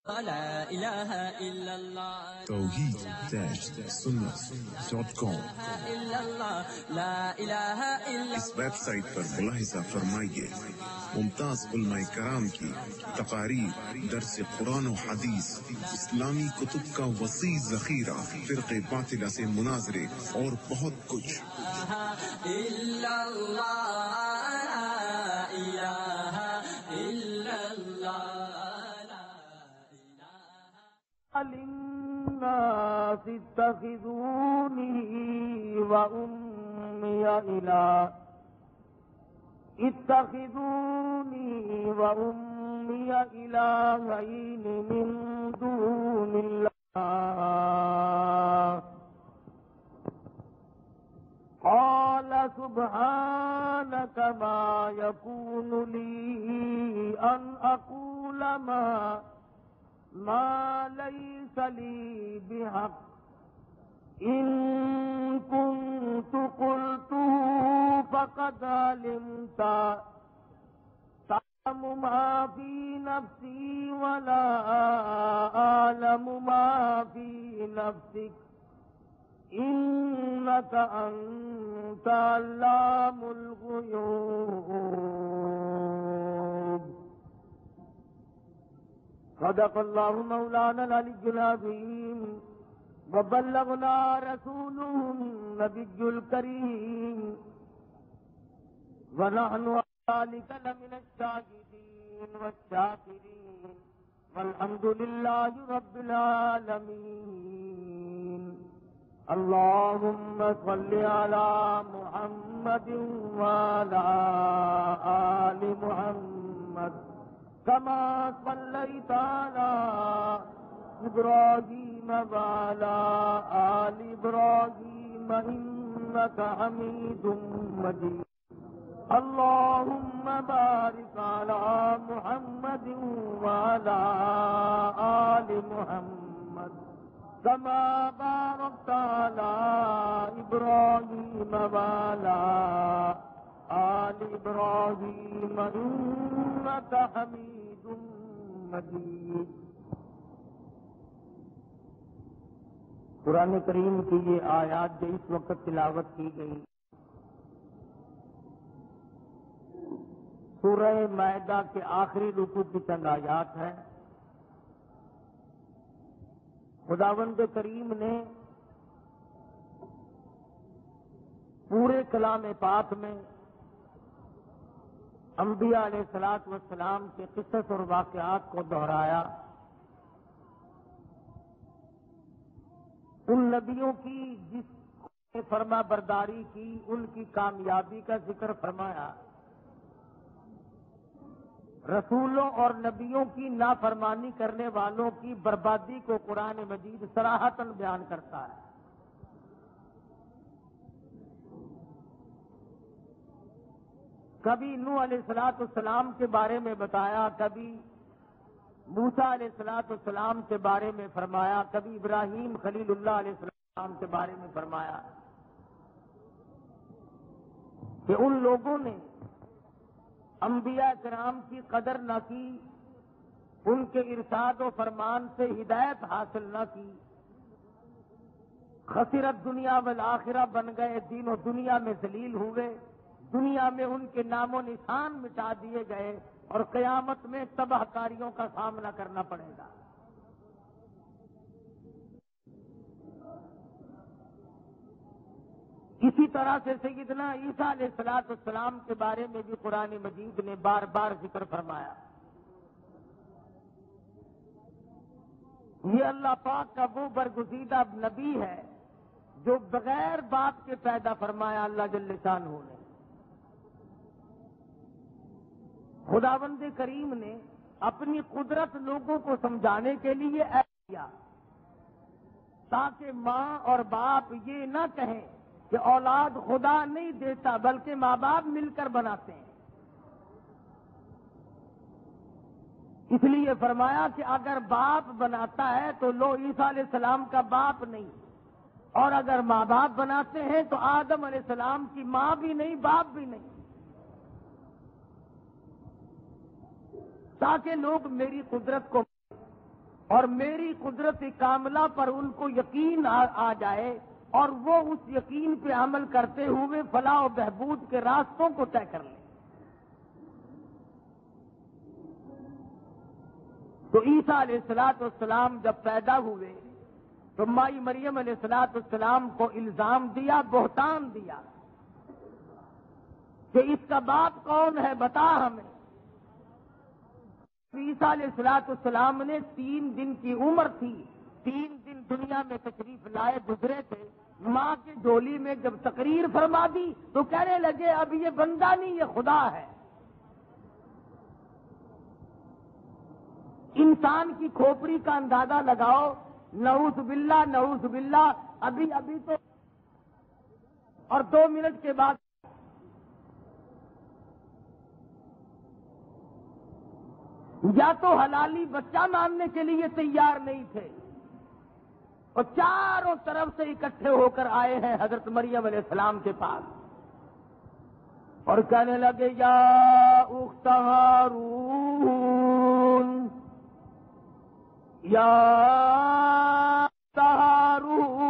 لا الہ الا اللہ توحید-سنت.com لا الہ الا اس ویب سائٹ پر ملاحظہ فرمائیے ممتاز علماء کرام کی تقاریر، درس قرآن و حدیث، اسلامی کتب کا وسیع ذخیرہ، فرقے باطلہ سے مناظرے اور بہت کچھ۔ الا اللہ لا الہ الا اللہ للناس اتخذوني وأمي إلهين من دون الله قال سبحانك ما يكون لي أن أقول ما ليس لي بحق إن كنت قلته فقد علمت تعلم ما في نفسي ولا أعلم ما في نفسك إنك أنت علام الغيوب صدق الله مولانا العلي العظيم وبلغنا رسوله النبي الكريم ونحن ذلك لمن الشاهدين والشاكرين والحمد لله رب العالمين اللهم صل على محمد وعلى آل محمد كما صليت على إبراهيم وعلى آل إبراهيم إنك حميد مجيد اللهم بارك على محمد وعلى آل محمد كما باركت على إبراهيم وعلى آل إبراهيم إنك حميد مجيد۔ قرآن کریم کی یہ آیات جو اس وقت تلاوت کی گئی سورہ مائدہ کے آخری رکوع کی چند آیات ہیں۔ خداوند کریم نے پورے کلام پاک میں انبیاء علیہ الصلوۃ والسلام کے قصص اور واقعات کو دہرایا، ان نبیوں کی جس نے فرما برداری کی ان کی کامیابی کا ذکر فرمایا، رسولوں اور نبیوں کی نافرمانی کرنے والوں کی بربادی کو قرآن مجید صراحتاً بیان کرتا ہے۔ کبھی نوح علیہ السلام کے بارے میں بتایا، کبھی موسیٰ علیہ السلام کے بارے میں فرمایا، کبھی ابراہیم خلیل اللہ علیہ السلام کے بارے میں فرمایا کہ ان لوگوں نے انبیاء کرام کی قدر نہ کی، ان کے ارشاد و فرمان سے ہدایت حاصل نہ کی، خسرت دنیا والآخرہ بن گئے، دین و دنیا میں ذلیل ہوئے، دنیا میں ان کے نام و نشان مٹا دیے گئے اور قیامت میں تباہ کاریوں کا سامنا کرنا پڑے گا۔ اسی طرح سے سیدنا عیسیٰ علیہ السلام کے بارے میں بھی قرآن مجید نے بار بار ذکر فرمایا۔ یہ اللہ پاک کا وہ برگزیدہ نبی ہے جو بغیر باپ کے پیدا فرمایا اللہ جل شانہ نے۔ خداوند کریم نے اپنی قدرت لوگوں کو سمجھانے کے لیے ایسا کیا تاکہ ماں اور باپ یہ نہ کہیں کہ اولاد خدا نہیں دیتا بلکہ ماں باپ مل کر بناتے ہیں۔ اس لیے فرمایا کہ اگر باپ بناتا ہے تو لو عیسیٰ علیہ السلام کا باپ نہیں، اور اگر ماں باپ بناتے ہیں تو آدم علیہ السلام کی ماں بھی نہیں باپ بھی نہیں، تاکہ لوگ میری قدرت کو اور میری قدرت کاملہ پر ان کو یقین آ جائے اور وہ اس یقین پہ عمل کرتے ہوئے فلاح و بہبود کے راستوں کو طے کر لیں۔ تو عیسیٰ علیہ السلام جب پیدا ہوئے تو مائی مریم علیہ السلام کو الزام دیا، بہتان دیا کہ اس کا باپ کون ہے، بتا ہمیں۔ عیسیٰ علیہ السلام نے 3 دن کی عمر تھی، 3 دن دنیا میں تشریف لائے گزرے تھے۔ ماں کی ڈولی میں جب تقریر فرما دی تو کہنے لگے اب یہ بندہ نہیں، یہ خدا ہے۔ انسان کی کھوپڑی کا اندازہ لگاؤ، نعوذ باللہ نعوذ باللہ، ابھی تو اور 2 منٹ کے بعد یا تو حلالی بچہ ماننے کے لیے تیار نہیں تھے، اور چاروں طرف سے اکٹھے ہو کر آئے ہیں حضرت مریم علیہ السلام کے پاس، اور کہنے لگے یا اخت ہارون، یا ہارون،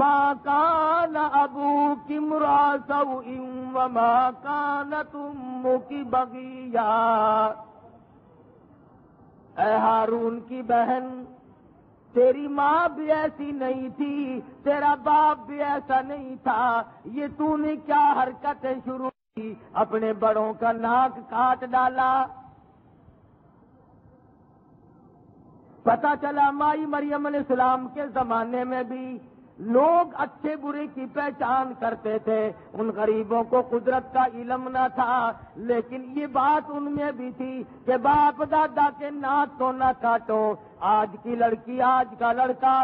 ما کان ابوک امرأ سوء وما کانت امک بغیا۔ اے ہارون کی بہن، تیری ماں بھی ایسی نہیں تھی، تیرا باپ بھی ایسا نہیں تھا، یہ تو نے کیا حرکتیں شروع کی، اپنے بڑوں کا ناک کاٹ ڈالا۔ پتہ چلا مائی مریم علیہ السلام کے زمانے میں بھی لوگ اچھے برے کی پہچان کرتے تھے، ان غریبوں کو قدرت کا علم نہ تھا، لیکن یہ بات ان میں بھی تھی کہ باپ دادا کے ناک تو نہ کاٹو۔ آج کی لڑکی، آج کا لڑکا،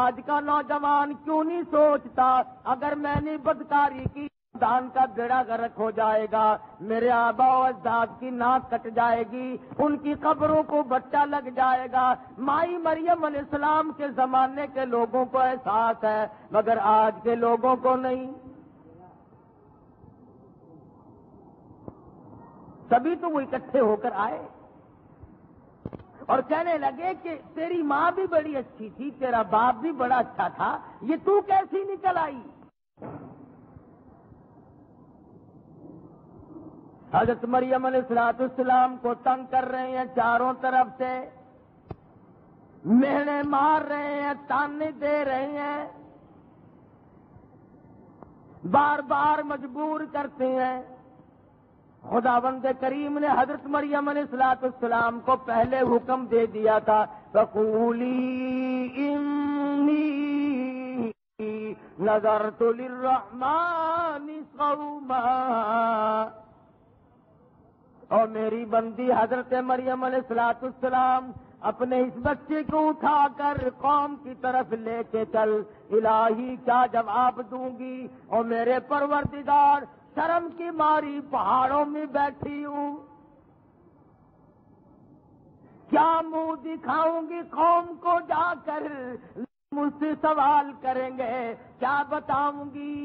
آج کا نوجوان کیوں نہیں سوچتا اگر میں نے بدکاری کی دان کا بیڑا غرق ہو جائے گا، میرے آبا و اجداد کی ناک کٹ جائے گی، ان کی قبروں کو بچہ لگ جائے گا۔ مائی مریم علیہ السلام کے زمانے کے لوگوں کو احساس ہے، مگر آج کے لوگوں کو نہیں۔ تبھی تو وہ اکٹھے ہو کر آئے اور کہنے لگے کہ تیری ماں بھی بڑی اچھی تھی، تیرا باپ بھی بڑا اچھا تھا، یہ تو کیسی نکل آئی؟ حضرت مریم علیہ السلام کو تنگ کر رہے ہیں چاروں طرف سے، مہنے مار رہے ہیں، تانے دے رہے ہیں، بار بار مجبور کرتے ہیں۔ خداوند کریم نے حضرت مریم علیہ السلام کو پہلے حکم دے دیا تھا فَقُولِي إِنِّي نَذَرْتُ لِلرَّحْمَنِ صَوْمًا، اور میری بندی حضرت مریم علیہ السلام اپنے اس بچے کو اٹھا کر قوم کی طرف لے کے چل، الہی کیا جواب دوں گی، اور میرے پروردگار شرم کی ماری پہاڑوں میں بیٹھی ہوں، کیا منہ دکھاؤں گی قوم کو جا کر، مجھ سے سوال کریں گے کیا بتاؤں گی۔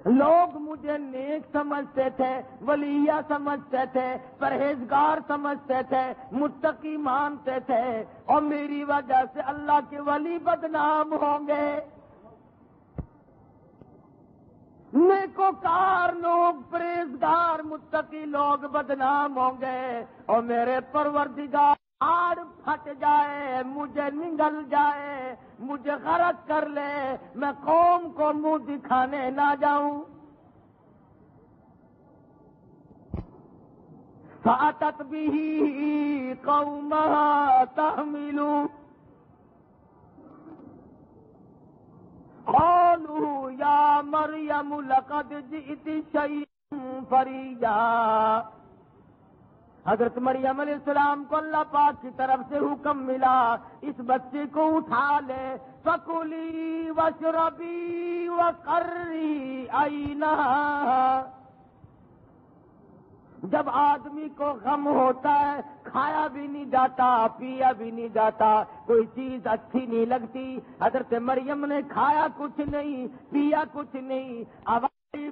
لوگ مجھے نیک سمجھتے تھے، ولیہ سمجھتے تھے، پرہیزگار سمجھتے تھے، متقی مانتے تھے، اور میری وجہ سے اللہ کے ولی بدنام ہوں گے، نیکوکار لوگ، پرہیزگار متقی لوگ بدنام ہوں گے، اور میرے پروردگار آڑ پھٹ جائے، مجھے نگل جائے، مجھے غرق کر لے، میں قوم کو منہ دکھانے نہ جاؤں۔ فَأَتَتْ بِهِ قَوْمَهَا تَحْمِلُهُ قَالُوا يَا مَرْيَمُ لَقَدْ جِئْتِ شَيْئًا فَرِيًّا۔ حضرت مریم علیہ السلام کو اللہ پاک کی طرف سے حکم ملا اس بچے کو اٹھا لے، فَكُلِي وَاشْرَبِي وَقَرِّي عَيْنَهَا۔ جب آدمی کو غم ہوتا ہے، کھایا بھی نہیں جاتا، پیا بھی نہیں جاتا، کوئی چیز اچھی نہیں لگتی، حضرت مریم نے کھایا کچھ نہیں، پیا کچھ نہیں،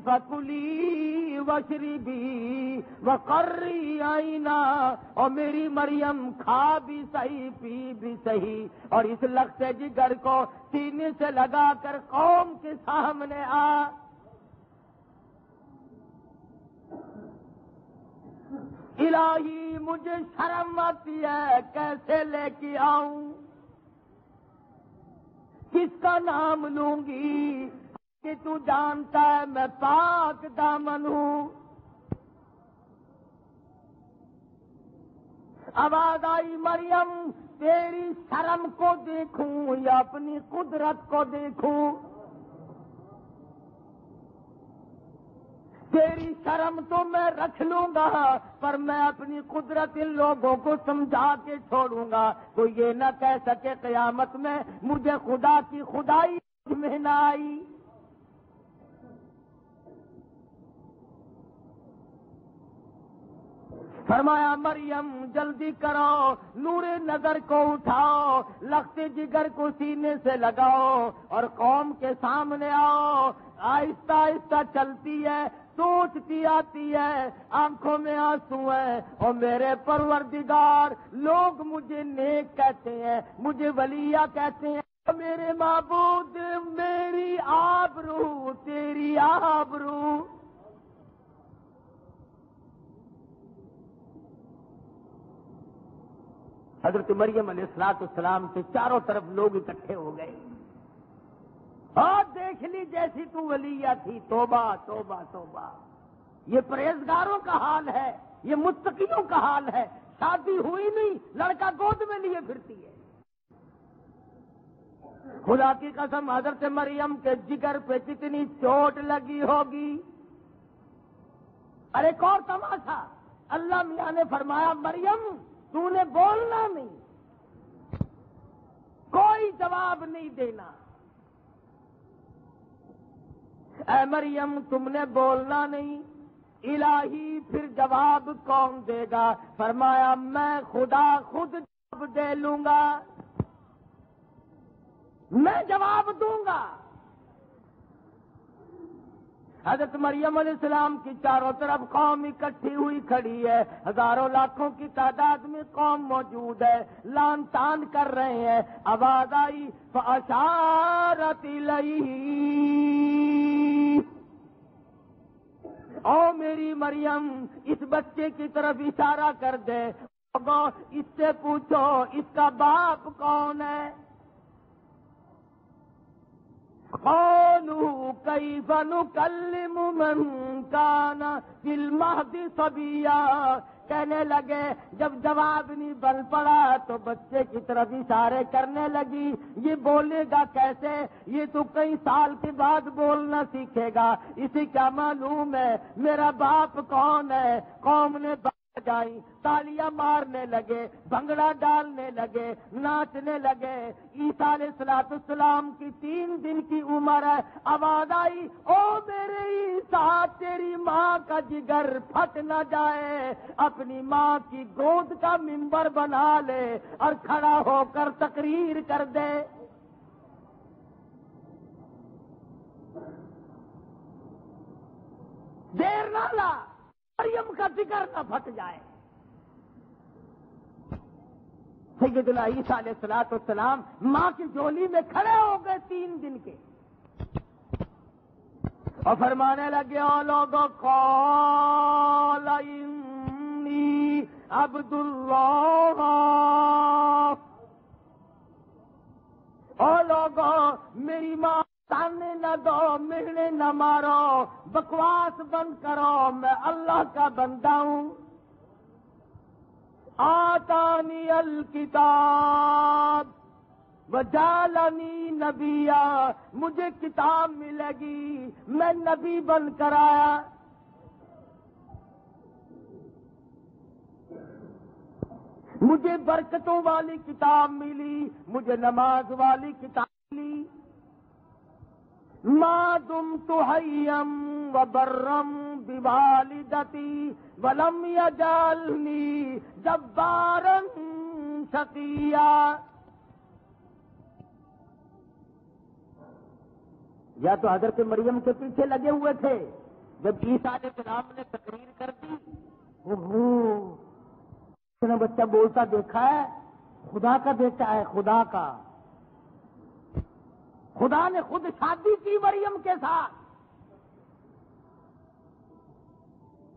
فَكُلِي وَاشْرِبِي، وقری عینا، اور میری مریم کھا بھی صحیح پی بھی صحیح، اور اس لخت جگر کو سینے سے لگا کر قوم کے سامنے آ۔ الہی مجھے شرم آتی ہے، کیسے لے کے آؤں، کس کا نام لوں گی کہ تو جانتا ہے میں پاک دامن ہوں۔ آواز آئی مریم تیری شرم کو دیکھوں یا اپنی قدرت کو دیکھوں؟ تیری شرم تو میں رکھ لوں گا، پر میں اپنی قدرت ان لوگوں کو سمجھا کے چھوڑوں گا، تو یہ نہ کہہ سکے قیامت میں مجھے خدا کی خدائی میں نہ آئی۔ فرمایا مریم جلدی کرو، نور نظر کو اٹھاؤ، لخت جگر کو سینے سے لگاؤ اور قوم کے سامنے آؤ۔ آہستہ آہستہ چلتی ہے، سوچتی آتی ہے، آنکھوں میں آنسو ہے، اور میرے پروردگار لوگ مجھے نیک کہتے ہیں، مجھے ولیہ کہتے ہیں، میرے معبود میری آبرو تیری آبرو۔ حضرت مریم علیہ السلام کے چاروں طرف لوگ اکٹھے ہو گئے، اور دیکھ لی جیسی تو ولیہ تھی، توبہ توبہ توبہ۔ یہ پرہیزگاروں کا حال ہے، یہ متقیوں کا حال ہے، شادی ہوئی نہیں، لڑکا گود میں لیے پھرتی ہے۔ خدا کی قسم حضرت مریم کے جگر پہ کتنی چوٹ لگی ہوگی۔ ارے ایک اور تماشا، اللہ میاں نے فرمایا مریم تو نے بولنا نہیں، کوئی جواب نہیں دینا۔ اے مریم تم نے بولنا نہیں، الہی پھر جواب کون دے گا؟ فرمایا میں خدا خود جواب دے لوں گا، میں جواب دوں گا۔ حضرت مریم علیہ السلام کی چاروں طرف قوم اکٹھی ہوئی کھڑی ہے، ہزاروں لاکھوں کی تعداد میں قوم موجود ہے، لان تان کر رہے ہیں۔ آواز آئی فَأَشَارَتْ إِلَيْهِ، او میری مریم اس بچے کی طرف اشارہ کر دے، اس سے پوچھو اس کا باپ کون ہے؟ قالوا كيف نكلم من كان في المهد صبيا، کہنے لگے جب جواب نہیں بن پڑا تو بچے کی طرف اشارے کرنے لگی، یہ بولے گا کیسے؟ یہ تو کئی سال کے بعد بولنا سیکھے گا، اسے کیا معلوم ہے میرا باپ کون ہے؟ قوم نے جائیں، تالیاں مارنے لگے، بھنگڑا ڈالنے لگے، ناچنے لگے۔ عیسیٰ علیہ السلام کی 3 دن کی عمر ہے۔ آواز آئی او میرے عیسیٰ تیری ماں کا جگر پھٹ نہ جائے، اپنی ماں کی گود کا منبر بنا لے اور کھڑا ہو کر تقریر کر دے۔ دیر نہ لا، مریم کا ذکر نہ پھٹ جائے۔ سیدنا عیسیٰ علیہ السلام ماں کی جولی میں کھڑے ہو گئے 3 دن کے، اور فرمانے لگے او لوگوں قال انی عبد اللہ، او لوگوں میری ماں تانے نہ دو، مہنے نہ مارو، بکواس بند کرو، میں اللہ کا بندہ ہوں۔ آتانی الکتاب وجعلنی نبیا، مجھے کتاب ملے گی، میں نبی بن کر آیا۔ مجھے برکتوں والی کتاب ملی، مجھے نماز والی کتاب ملی۔ ما دمت حیا وبرا بوالدتی ولم یجعلنی جبارا شقیا۔ یا تو حضرت مریم کے پیچھے لگے ہوئے تھے، جب عیسیٰ علیہ السلام نے تقریر کر دی اس نے بچہ بولتا دیکھا ہے، خدا کا بیٹا ہے، خدا کا۔ خدا نے خود شادی کی مریم کے ساتھ،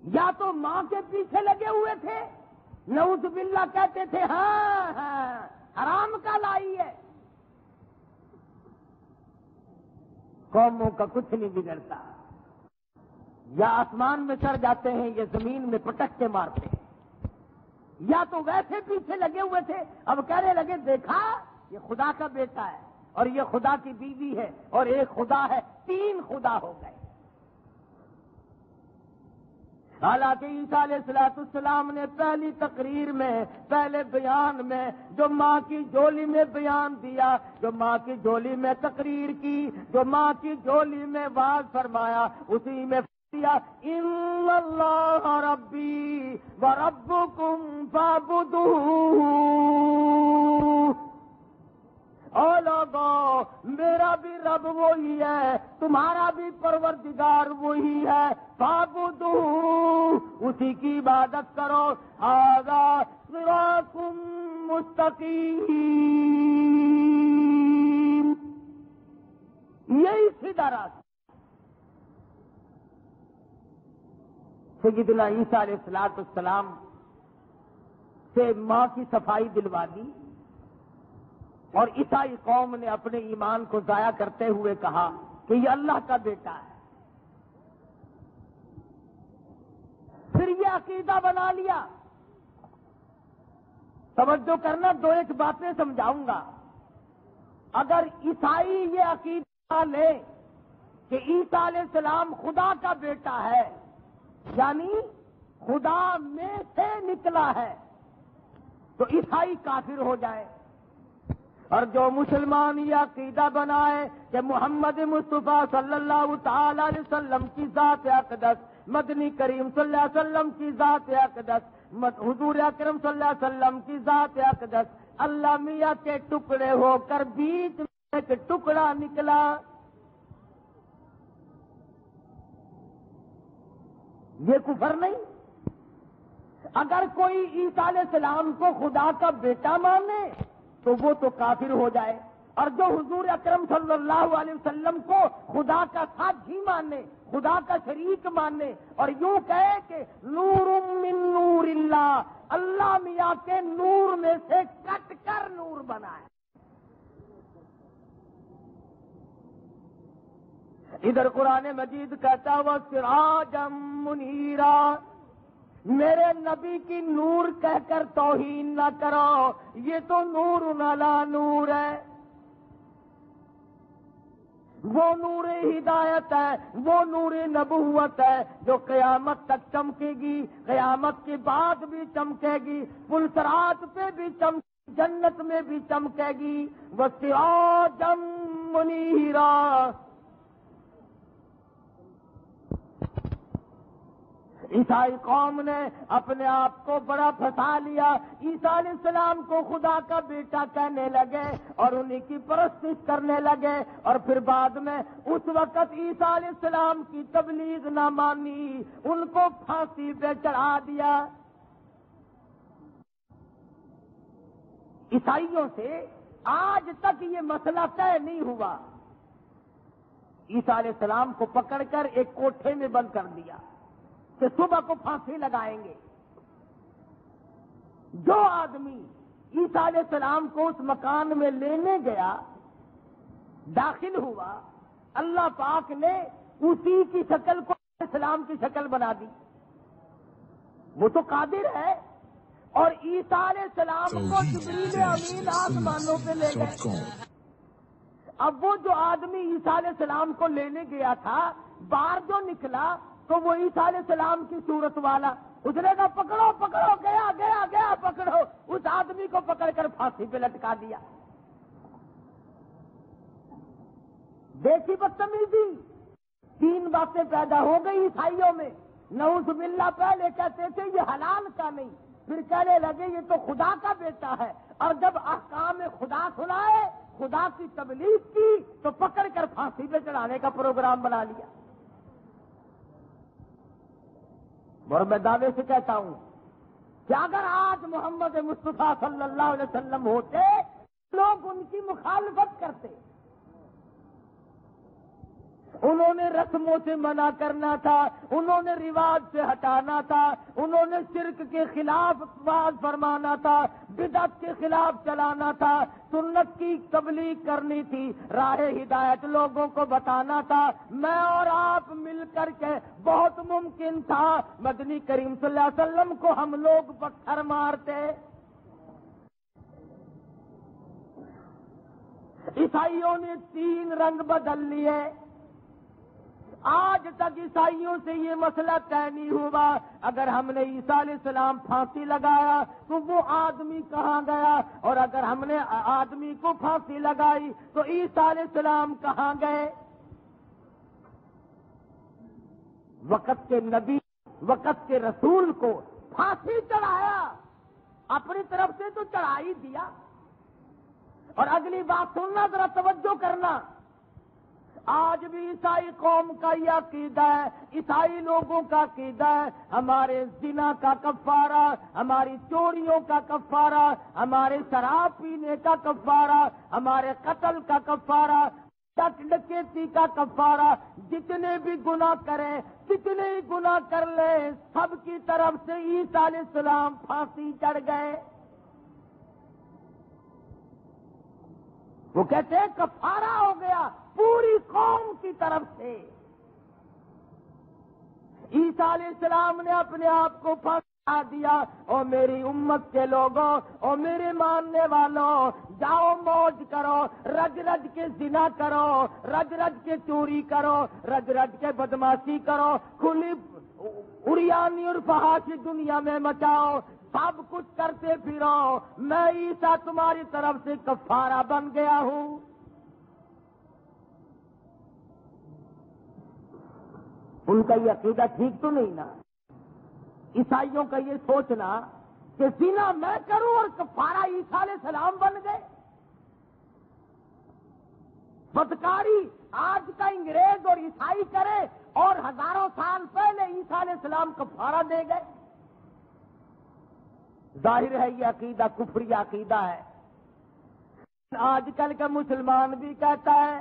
یا تو ماں کے پیچھے لگے ہوئے تھے، نعوذ باللہ کہتے تھے ہاں ہاں حرام کا لائی ہے۔ قوموں کا کچھ نہیں بگڑتا، یا آسمان میں چڑھ جاتے ہیں یا زمین میں پٹک کے مارتے ہیں، یا تو ویسے پیچھے لگے ہوئے تھے، اب کہنے لگے دیکھا یہ خدا کا بیٹا ہے اور یہ خدا کی بیوی ہے اور ایک خدا ہے، تین خدا ہو گئے۔ حالانکہ عیسیٰ علیہ السلام نے پہلی تقریر میں، پہلے بیان میں جو ماں کی جھولی میں بیان دیا، جو ماں کی جھولی میں تقریر کی، جو ماں کی جھولی میں واعظ فرمایا، اسی میں دیا ان اللہ ربی وربکم فاعبدوہ۔ او لوگو، میرا بھی رب وہی ہے، تمہارا بھی پروردگار وہی ہے، فاعبدوہ، اسی کی عبادت کرو۔ ھذا صراط مستقیم، یہی سیدھا راستہ۔ سیدنا عیسیٰ علیہ السلام سے ماں کی صفائی دلوا دی، اور عیسائی قوم نے اپنے ایمان کو ضائع کرتے ہوئے کہا کہ یہ اللہ کا بیٹا ہے۔ پھر یہ عقیدہ بنا لیا۔ توجہ کرنا، دو ایک باتیں سمجھاؤں گا۔ اگر عیسائی یہ عقیدہ لے کہ عیسیٰ علیہ السلام خدا کا بیٹا ہے، یعنی خدا میں سے نکلا ہے، تو عیسائی کافر ہو جائے۔ اور جو مسلمان یہ عقیدہ بنائے کہ محمد مصطفیٰ صلی اللہ تعالی علیہ وسلم کی ذات اقدس، مدنی کریم صلی اللہ علیہ وسلم کی ذات اقدس، حضور اکرم صلی اللہ علیہ وسلم کی ذات اقدس اللہ میاں کے ٹکڑے ہو کر بیچ میں ایک ٹکڑا نکلا، یہ کفر نہیں؟ اگر کوئی عیسیٰ علیہ السلام کو خدا کا بیٹا مانے تو وہ تو کافر ہو جائے، اور جو حضور اکرم صلی اللہ علیہ وسلم کو خدا کا ساتھی مانے، خدا کا شریک مانے، اور یوں کہے کہ نور من نور اللہ، اللہ میاں کے نور میں سے کٹ کر نور بنا ہے۔ ادھر قرآن مجید کہتا ہے وَسِرَاجًا مُنِيرًا، میرے نبی کی نور کہہ کر توہین نہ کرو، یہ تو نور علی نور ہے، وہ نور ہدایت ہے، وہ نور نبوت ہے جو قیامت تک چمکے گی، قیامت کے بعد بھی چمکے گی، پل صراط پہ بھی چمکے، جنت میں بھی چمکے گی۔ وَسِرَاجًا مُنِيرًا، عیسائی قوم نے اپنے آپ کو بڑا پھنسا لیا، عیسیٰ علیہ السلام کو خدا کا بیٹا کہنے لگے اور انہی کی پرستش کرنے لگے، اور پھر بعد میں اس وقت عیسیٰ علیہ السلام کی تبلیغ نہ مانی، ان کو پھانسی پہ چڑھا دیا۔ عیسائیوں سے آج تک یہ مسئلہ طے نہیں ہوا۔ عیسیٰ علیہ السلام کو پکڑ کر ایک کوٹھے میں بند کر دیا کہ صبح کو پھانسی لگائیں گے۔ جو آدمی عیسیٰ علیہ السلام کو اس مکان میں لینے گیا، داخل ہوا، اللہ پاک نے اسی کی شکل کو اسلام کی شکل بنا دی، وہ تو قادر ہے، اور عیسیٰ علیہ السلام کو جبریل امین آسمانوں پہ لے گئے۔ اب وہ جو آدمی عیسیٰ علیہ السلام کو لینے گیا تھا، باہر جو نکلا تو وہ عیسیٰ علیہ السلام کی صورت والا، اس نے کہا پکڑو پکڑو، گیا گیا گیا پکڑو، اس آدمی کو پکڑ کر پھانسی پہ لٹکا دیا۔ دیکھی بدتمیزی، تین باتیں پیدا ہو گئی عیسائیوں میں۔ نعوذ باللہ، پہلے کہتے تھے یہ حلال کا نہیں، پھر کہنے لگے یہ تو خدا کا بیٹا ہے، اور جب احکام خدا سنائے، خدا کی تبلیغ کی، تو پکڑ کر پھانسی پہ چڑھانے کا پروگرام بنا لیا۔ اور میں دعوے سے کہتا ہوں کہ اگر آج محمد مصطفیٰ صلی اللہ علیہ وسلم ہوتے، لوگ ان کی مخالفت کرتے. انہوں نے رسموں سے منع کرنا تھا، انہوں نے رواج سے ہٹانا تھا، انہوں نے شرک کے خلاف باز فرمانا تھا، بدعت کے خلاف چلانا تھا، سنت کی تبلیغ کرنی تھی، راہ ہدایت لوگوں کو بتانا تھا. میں اور آپ مل کر کے بہت ممکن تھا مدنی کریم صلی اللہ علیہ وسلم کو ہم لوگ پتھر مارتے. عیسائیوں نے 3 رنگ بدل لیے. آج تک عیسائیوں سے یہ مسئلہ طے نہیں ہوا اگر ہم نے عیسیٰ علیہ السلام پھانسی لگایا تو وہ آدمی کہاں گیا، اور اگر ہم نے آدمی کو پھانسی لگائی تو عیسیٰ علیہ السلام کہاں گئے. وقت کے نبی، وقت کے رسول کو پھانسی چڑھایا، اپنی طرف سے تو چڑھا ہی دیا. اور اگلی بات سننا، ذرا توجہ کرنا. آج بھی عیسائی قوم کا یہ عقیدہ ہے، عیسائی لوگوں کا عقیدہ ہے، ہمارے زنا کا کفارہ، ہماری چوریوں کا کفارہ، ہمارے شراب پینے کا کفارہ، ہمارے قتل کا کفارہ، ڈکیتی کا کفارہ، جتنے بھی گناہ کریں، جتنے ہی گناہ کر لیں، سب کی طرف سے عیسیٰ علیہ السلام پھانسی چڑھ گئے. وہ کہتے ہیں کفارہ ہو گیا پوری قوم کی طرف سے. عیسیٰ علیہ السلام نے اپنے آپ کو پھانسا دیا. اور میری امت کے لوگوں اور میرے ماننے والوں، جاؤ موج کرو، رج رج کے زنا کرو، رج رج کے چوری کرو، رج رج کے بدماشی کرو، کھلی اڑیانی اور فحاشی دنیا میں مچاؤ، سب کچھ کرتے پھرو، میں عیسیٰ تمہاری طرف سے کفارہ بن گیا ہوں. ان کا یہ عقیدہ ٹھیک تو نہیں نا؟ عیسائیوں کا یہ سوچنا کہ زنا میں کروں اور کفارہ عیسیٰ علیہ السلام بن گئے. بدکاری آج کا انگریز اور عیسائی کرے اور ہزاروں سال پہلے عیسیٰ علیہ السلام کفارہ دے گئے. ظاہر ہے یہ عقیدہ کفری عقیدہ ہے. آج کل کا مسلمان بھی کہتا ہے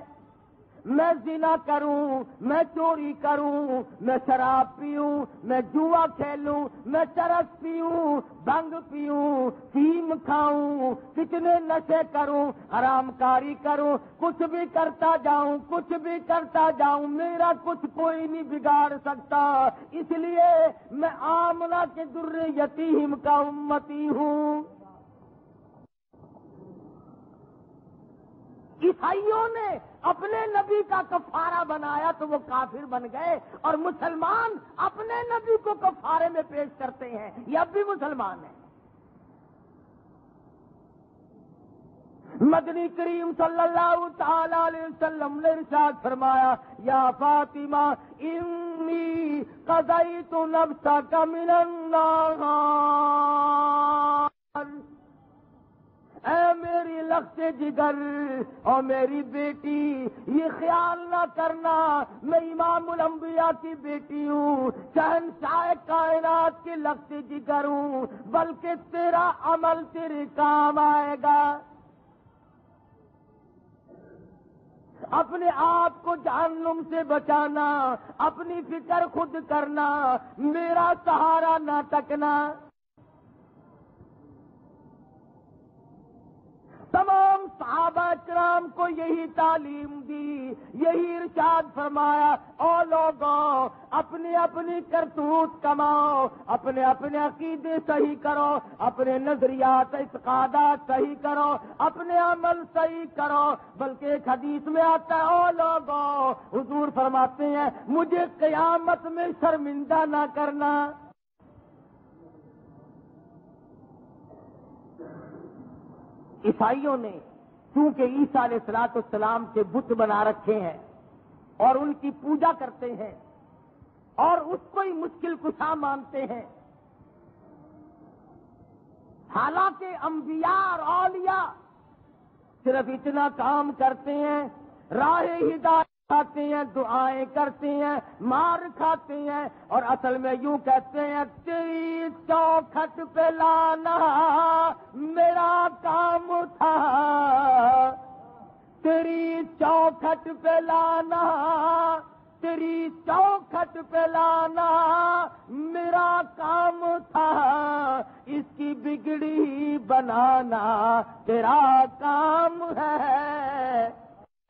میں زنا کروں، میں چوری کروں، میں شراب پیوں، میں جوا کھیلوں، میں چرس پیوں، بھنگ پیوں، فیم کھاؤں، کتنے نشے کروں، حرام کاری کروں، کچھ بھی کرتا جاؤں، کچھ بھی کرتا جاؤں، میرا کچھ کوئی نہیں بگاڑ سکتا، اس لیے میں آمنہ کے در یتیم کا امتی ہوں. عیسائیوں نے اپنے نبی کا کفارہ بنایا تو وہ کافر بن گئے، اور مسلمان اپنے نبی کو کفارے میں پیش کرتے ہیں، یہ اب بھی مسلمان ہیں. مدنی کریم صلی اللہ تعالی علیہ وسلم نے ارشاد فرمایا یا فاطمہ انی قضیت نفسک من النار. اے میری لخت جگر اور میری بیٹی، یہ خیال نہ کرنا میں امام الانبیاء کی بیٹی ہوں، شہنشاہ کائنات کی لخت جگر ہوں، بلکہ تیرا عمل تیرے کام آئے گا. اپنے آپ کو جہنم سے بچانا، اپنی فکر خود کرنا، میرا سہارا نہ تکنا. تمام صحابہ کرام کو یہی تعلیم دی، یہی ارشاد فرمایا او لوگوں اپنی اپنی کرتوت کماؤ، اپنے اپنے عقیدے صحیح کرو، اپنے نظریات اعتقادات صحیح کرو، اپنے عمل صحیح کرو. بلکہ ایک حدیث میں آتا ہے او لوگوں، حضور فرماتے ہیں مجھے قیامت میں شرمندہ نہ کرنا. عیسائیوں نے چونکہ عیسیٰ علیہ السلام کے بت بنا رکھے ہیں اور ان کی پوجا کرتے ہیں اور اس کو ہی مشکل کشا مانتے ہیں، حالانکہ انبیاء اور اولیاء صرف اتنا کام کرتے ہیں راہ ہدایت کھاتے ہیں، دعائیں کرتے ہیں، مار کھاتے ہیں، اور اصل میں یوں کہتے ہیں تیری چوکھٹ پہ لانا میرا کام تھا، تیری چوکھٹ پہ لانا، تیری چوکھٹ پہ لانا میرا کام تھا، اس کی بگڑی بنانا تیرا کام ہے۔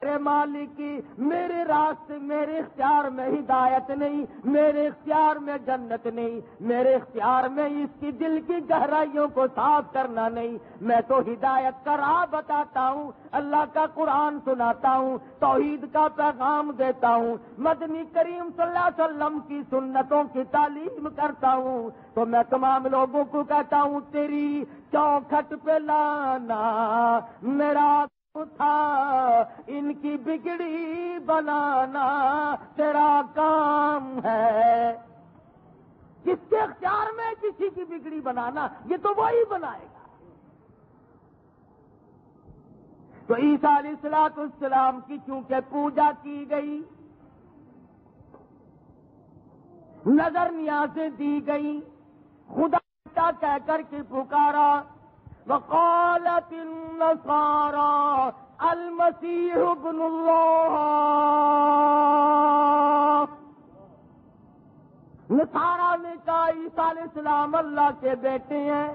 میرے مالکی میرے راستے، میرے اختیار میں ہدایت نہیں، میرے اختیار میں جنت نہیں، میرے اختیار میں اس کی دل کی گہرائیوں کو صاف کرنا نہیں، میں تو ہدایت کا راہ بتاتا ہوں، اللہ کا قرآن سناتا ہوں، توحید کا پیغام دیتا ہوں، مدنی کریم صلی اللہ علیہ وسلم کی سنتوں کی تعلیم کرتا ہوں، تو میں تمام لوگوں کو کہتا ہوں تیری چوکھٹ پہ لانا میرا تھا، ان کی بگڑی بنانا تیرا کام ہے۔ کس کے اختیار میں کسی کی بگڑی بنانا؟ یہ تو وہی بنائے گا۔ تو عیسیٰ علیہ السلام کی چونکہ پوجا کی گئی، نظر نیازیں دی گئی، خدا کہہ کر کے پکارا، وقالت النصارى المسيح ابن الله، نصارہ نے کہا عیسیٰ علیہ السلام اللہ کے بیٹے ہیں،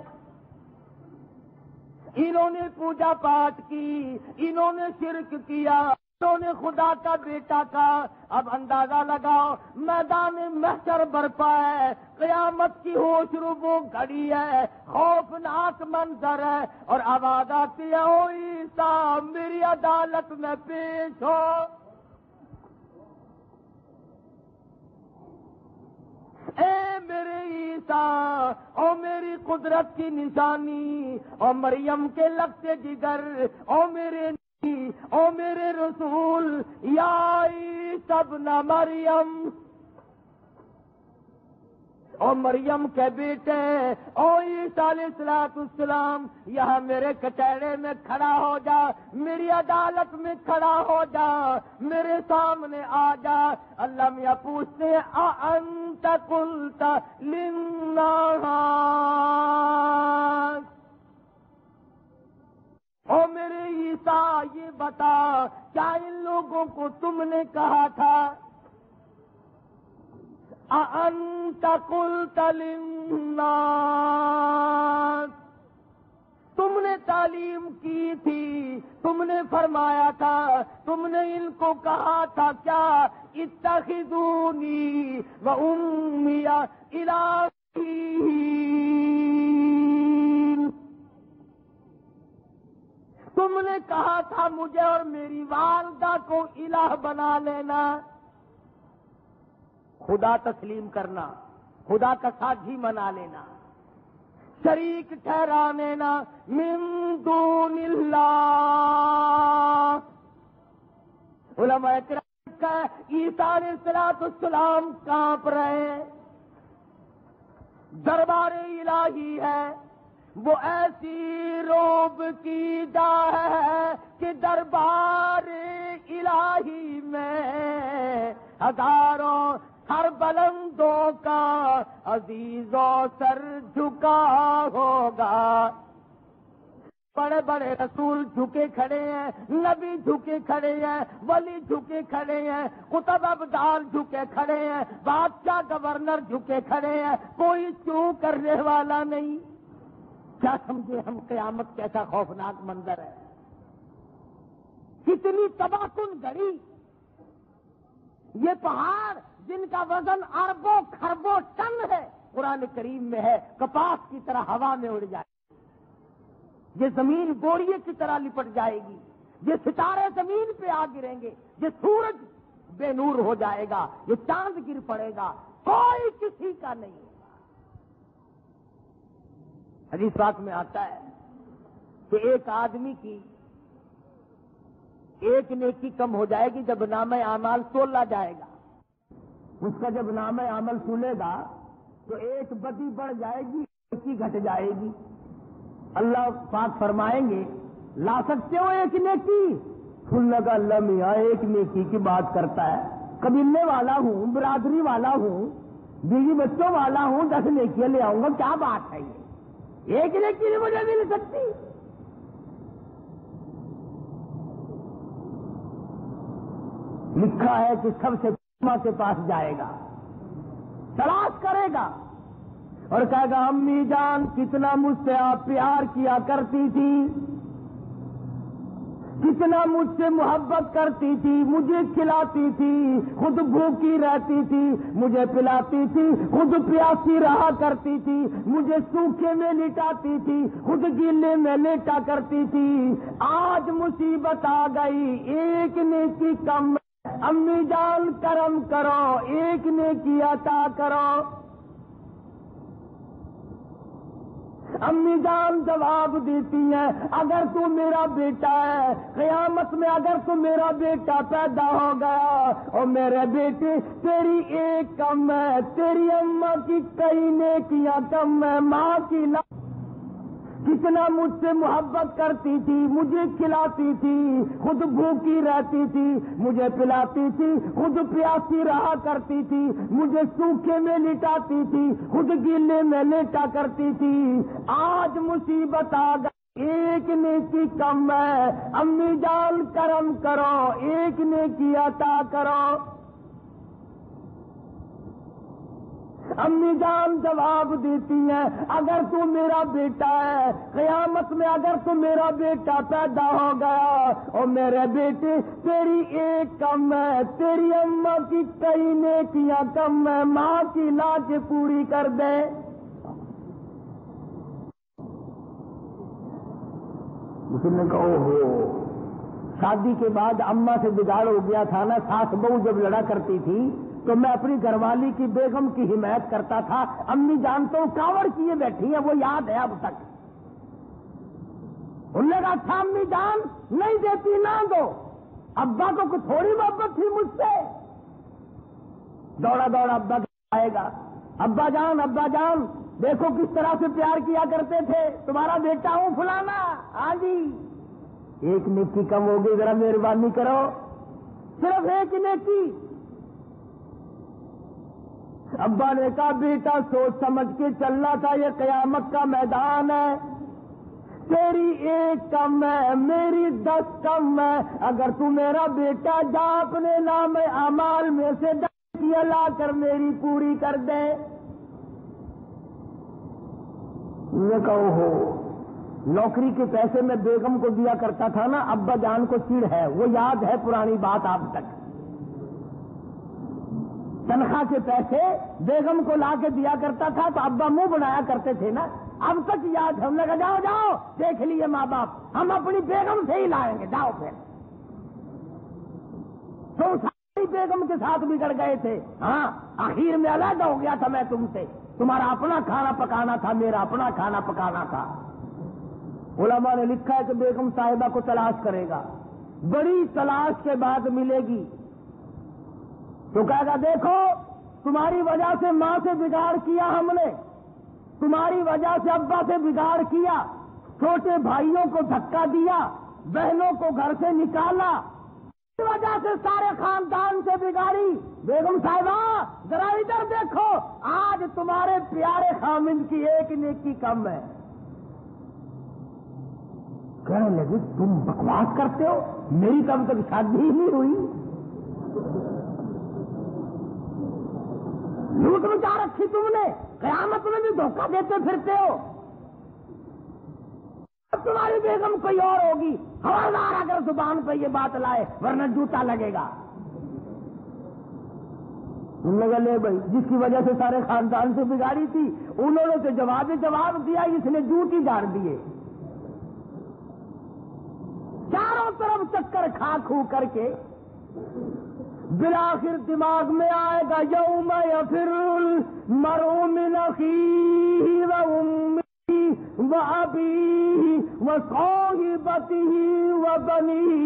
انہوں نے پوجا پاٹ کی، انہوں نے شرک کیا، انہوں نے خدا کا بیٹا کہا۔ اب اندازہ لگاؤ، میدان محشر برپا ہے، قیامت کی ہوش ربو گھڑی ہے، خوفناک منظر ہے، اور آواز آتی ہے او عیسیٰ میری عدالت میں پیش ہو۔ اے میرے عیسیٰ، او میری قدرت کی نشانی، او مریم کے لگتے جگر، او میرے او میرے رسول، یا عیسی ابن مریم، او مریم کے بیٹے، او عیسیٰ علیہ السلام، یہاں میرے کچہرے میں کھڑا ہو جا، میری عدالت میں کھڑا ہو جا، میرے سامنے آ جا۔ اللہ میاں پوچھتے ہیں اَأَنْتَ قُلْتَ لِلنَّاسِ، او میرے عیسیٰ یہ بتا کیا ان لوگوں کو تم نے کہا تھا؟ اَأَنْتَ قُلْتَ لِلنَّاسِ، تم نے تعلیم کی تھی، تم نے فرمایا تھا، تم نے ان کو کہا تھا کیا اتخذونی وَأُمِّيَ إِلَٰهَيْنِ، تم نے کہا تھا مجھے اور میری والدہ کو الہ بنا لینا، خدا تسلیم کرنا، خدا کا ساتھی بنا لینا، شریک ٹھہرا لینا، من دون اللہ۔ علماء کرام کا عیسیٰ علیہ السلام کانپ رہے، دربار الہی ہے، وہ ایسی روب کی جا ہے کہ دربار الہی میں ہزاروں ہر بلندوں کا عزیز و سر جھکا ہوگا۔ بڑے بڑے رسول جھکے کھڑے ہیں، نبی جھکے کھڑے ہیں، ولی جھکے کھڑے ہیں، قطب ابدال جھکے کھڑے ہیں، بادشاہ گورنر جھکے کھڑے ہیں، کوئی چوں کرنے والا نہیں۔ کیا سمجھے ہم قیامت کیسا خوفناک منظر ہے، کتنی تباہ کن گھڑی۔ یہ پہاڑ جن کا وزن اربوں خربوں ٹن ہے، قرآن کریم میں ہے کپاس کی طرح ہوا میں اڑ جائے، یہ زمین گوڑیے کی طرح لپٹ جائے گی، یہ ستارے زمین پہ آ گریں گے، یہ سورج بے نور ہو جائے گا، یہ چاند گر پڑے گا، کوئی کسی کا نہیں۔ حدیث پاک میں آتا ہے کہ ایک آدمی کی ایک نیکی کم ہو جائے گی جب نامہ اعمال تولا جائے گا، اس کا جب نامہ عمل سنے گا تو ایک بدی بڑھ جائے گی، نیکی گھٹ جائے گی۔ اللہ پاک فرمائیں گے لا سکتے ہو ایک نیکی؟ انہوں نے کہا اللہ میاں ایک نیکی کی بات کرتا ہے، قبیلے والا ہوں، برادری والا ہوں، بیوی بچوں والا ہوں، 10 نیکیاں لے آؤں گا، کیا بات ہے یہ؟ ایک نیکی نہیں مجھے مل سکتی؟ لکھا ہے کہ سب سے ماں کے پاس جائے گا، تلاش کرے گا اور کہے گا امی جان کتنا مجھ سے آپ پیار کیا کرتی تھی، کتنا مجھ سے محبت کرتی تھی، مجھے کھلاتی تھی، خود بھوکی رہتی تھی، مجھے پلاتی تھی، خود پیاسی رہا کرتی تھی، مجھے سوکھے میں لٹاتی تھی، خود گیلے میں لیٹا کرتی تھی، آج مصیبت آ گئی، ایک نیکی کم، امی جان کرم کرو، ایک نیکی عطا کرو۔ امی جان جواب دیتی ہیں اگر تو میرا بیٹا ہے، قیامت میں اگر تو میرا بیٹا پیدا ہو گیا اور میرے بیٹے تیری ایک کم ہے، تیری اماں کی کئی نیکیاں کم ہے، ماں کی کتنا مجھ سے محبت کرتی تھی، مجھے کھلاتی تھی، خود بھوکی رہتی تھی، مجھے پلاتی تھی، خود پیاسی رہا کرتی تھی، مجھے سوکھے میں لٹاتی تھی، خود گیلے میں لیٹا کرتی تھی، آج مصیبت آ گئی، ایک نیکی کم ہے، امی جان کرم کرو، ایک نیکی عطا کرو۔ امی جان جواب دیتی ہیں اگر تو میرا بیٹا ہے، قیامت میں اگر تو میرا بیٹا پیدا ہو گیا اور میرے بیٹے تیری ایک کم ہے، تیری اماں کی کئی نیکیاں کم ہے، ماں کی لاج پوری کر دے۔ اس نے کہا اوہو، شادی کے بعد اماں سے بگاڑ ہو گیا تھا نا، ساس بہو جب لڑا کرتی تھی تو میں اپنی گھر والی کی بیگم کی حمایت کرتا تھا، امی جان تو کاوڑ کیے بیٹھی ہیں، وہ یاد ہے اب تک۔ انہوں نے کہا اچھا امی جان نہیں دیتی نہ دو، ابا کو کچھ تھوڑی محبت تھی مجھ سے۔ دوڑا دوڑا ابا آئے گا، ابا جان دیکھو کس طرح سے پیار کیا کرتے تھے، تمہارا بیٹا ہوں فلانا، ہاں جی ایک نیکی کم ہوگی، ذرا مہربانی کرو، صرف ایک نیکی۔ ابا نے کہا بیٹا سوچ سمجھ کے چلنا تھا، یہ قیامت کا میدان ہے، تیری ایک کم ہے، میری 10 کم ہے، اگر تو میرا بیٹا جا اپنے نام اعمال میں سے 10 لا کر میری پوری کر دے۔ یہ کہو ہو نوکری کے پیسے میں بیگم کو دیا کرتا تھا نا، ابا جان کو چڑ ہے، وہ یاد ہے پرانی بات آپ تک، تنخواہ کے پیسے بیگم کو لا کے دیا کرتا تھا تو ابا منہ بنایا کرتے تھے نا، اب تک یاد ہے۔ ہم نے کہا جاؤ دیکھ لیے ماں باپ، ہم اپنی بیگم سے ہی لائیں گے، جاؤ پھر۔ تو ساری بیگم کے ساتھ بگڑ گئے تھے، ہاں آخر میں علیحدہ ہو گیا تھا میں تم سے، تمہارا اپنا کھانا پکانا تھا، میرا اپنا کھانا پکانا تھا۔ علماء نے لکھا ہے کہ بیگم صاحبہ کو تلاش کرے گا، بڑی تلاش کے بعد ملے گی تو کہے گا دیکھو تمہاری وجہ سے ماں سے بگاڑ کیا ہم نے، تمہاری وجہ سے ابا سے بگاڑ کیا، چھوٹے بھائیوں کو دھکا دیا، بہنوں کو گھر سے نکالا، اس وجہ سے سارے خاندان سے بگاڑی۔ بیگم صاحبہ ذرا ادھر دیکھو، آج تمہارے پیارے خامند کی ایک نیکی کم ہے۔ کہنے لگے تم بکواس کرتے ہو، میری تو اب تک شادی ہی نہیں ہوئی، لوٹ مچا رکھی تم نے، قیامت میں بھی دھوکہ دیتے پھرتے ہو۔ اب تمہاری بیگم کوئی اور ہوگی، خبردار اگر زبان پہ یہ بات لائے ورنہ جوتا لگے گا۔ تم لوگ لے بھائی جس کی وجہ سے سارے خاندان سے بگاڑی تھی، انہوں نے تو جواب دیا، اس نے جوت ہی جاڑ دیے، چاروں طرف چکر کھا کھو کر کے بالآخر دماغ میں آئے گا یوم یفر المرء من اخیہ وامہ وابیہ وصاحبتہ وبنیہ۔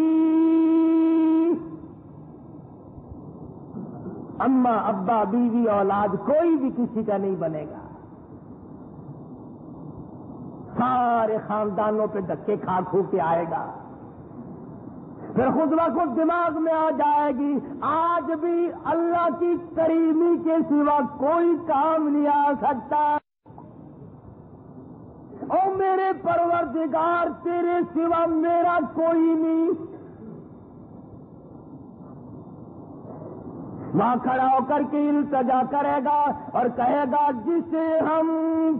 اماں ابا بیوی اولاد کوئی بھی کسی کا نہیں بنے گا، سارے خاندانوں پہ دھکے کھا کھو کے آئے گا۔ پھر خود بخود دماغ میں آ جائے گی آج بھی اللہ کی کریمی کے سوا کوئی کام نہیں آ سکتا، او میرے پروردگار تیرے سوا میرا کوئی نہیں۔ وہاں کھڑا ہو کر کے التجا کرے گا اور کہے گا جسے ہم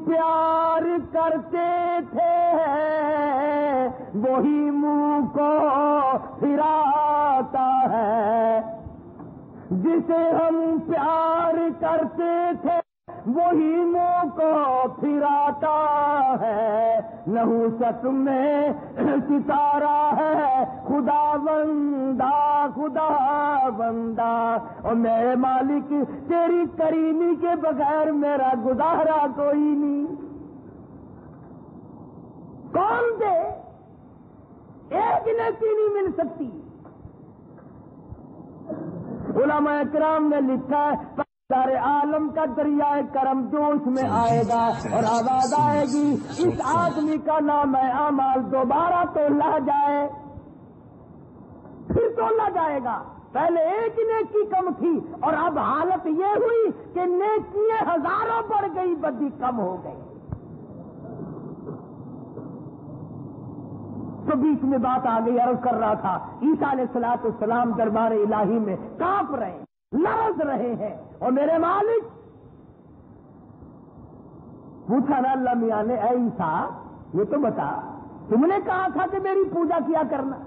پیار کرتے تھے وہی منہ کو پھراتا ہے، جسے ہم پیار کرتے تھے وہی منہ کو پھراتا ہے، نحوست میں ستارہ ہے خدا بندہ خدا بندہ، اور میرے مالک تیری کریمی کے بغیر میرا گزارا کوئی نہیں۔ کون دے؟ ایک نیکی نہیں مل سکتی۔ علماء کرام نے لکھا ہے سارے عالم کا دریائے کرم جوش میں آئے گا اور آواز آئے گی اس آدمی کا نام ہے اعمال دوبارہ تولا جائے، پھر تولا جائے گا۔ پہلے ایک نیکی کم تھی اور اب حالت یہ ہوئی کہ نیکیاں ہزاروں بڑھ گئی، بدی کم ہو گئی۔ تو بیچ میں بات آ گئی، عرض کر رہا تھا عیسیٰ علیہ الصلوۃ والسلام دربار الہی میں کانپ رہے ہیں، لرز رہے ہیں، اور میرے مالک پوچھا نا اللہ میاں نے، اے عیسیٰ یہ تو بتا تم نے کہا تھا کہ میری پوجا کیا کرنا۔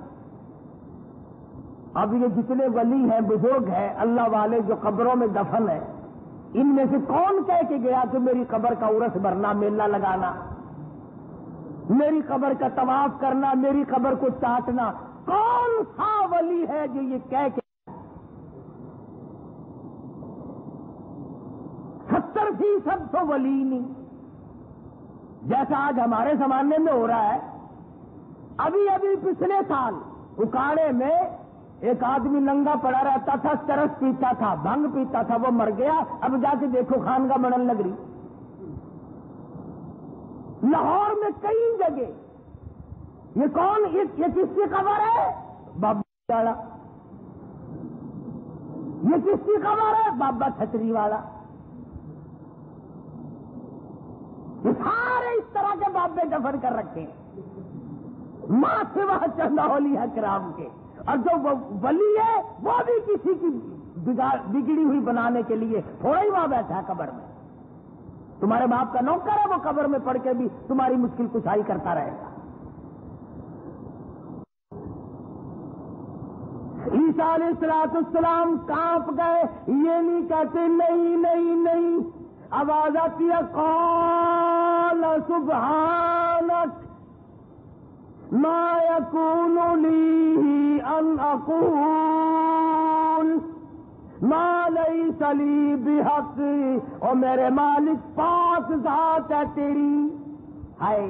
اب یہ جتنے ولی ہیں بزرگ ہیں اللہ والے جو قبروں میں دفن ہیں، ان میں سے کون کہہ کے گیا کہ میری قبر کا عرس بھرنا، میلہ لگانا، میری قبر کا طواف کرنا، میری قبر کو چاٹنا؟ کون سا ولی ہے جو یہ کہہ کے 70% تو ولی نہیں، جیسا آج ہمارے زمانے میں ہو رہا ہے۔ ابھی پچھلے سال اکاڑے میں ایک آدمی ننگا پڑا رہتا تھا، چرس پیتا تھا، بھنگ پیتا تھا، وہ مر گیا، اب جا کے دیکھو خانگاہ بننے لگ رہی۔ لاہور میں کئی جگہ یہ کون، یہ کس کی خبر ہے؟ بابا والا۔ یہ کس کی خبر ہے؟ بابا چھتری والا۔ یہ سارے اس طرح کے بابے دفن کر رکھے ہیں، ماں سے وہاں چند اولیاء کرام کے، اور جو ولی ہے وہ بھی کسی کی بگڑی ہوئی بنانے کے لیے تھوڑا ہی وہاں بیٹھا ہے قبر میں۔ تمہارے باپ کا نوکر ہے، وہ قبر میں پڑھ کے بھی تمہاری مشکل کشائی کرتا رہے گا۔ عیسیٰ علیہ السلام کانپ گئے، یہ نہیں کہتے نہیں نہیں نہیں، آواز آتی ہے قال سبحانک ما یکون لی ان اقول ما لیس لی بحق، اور میرے مالک پاک ذات ہے تیری۔ ہائے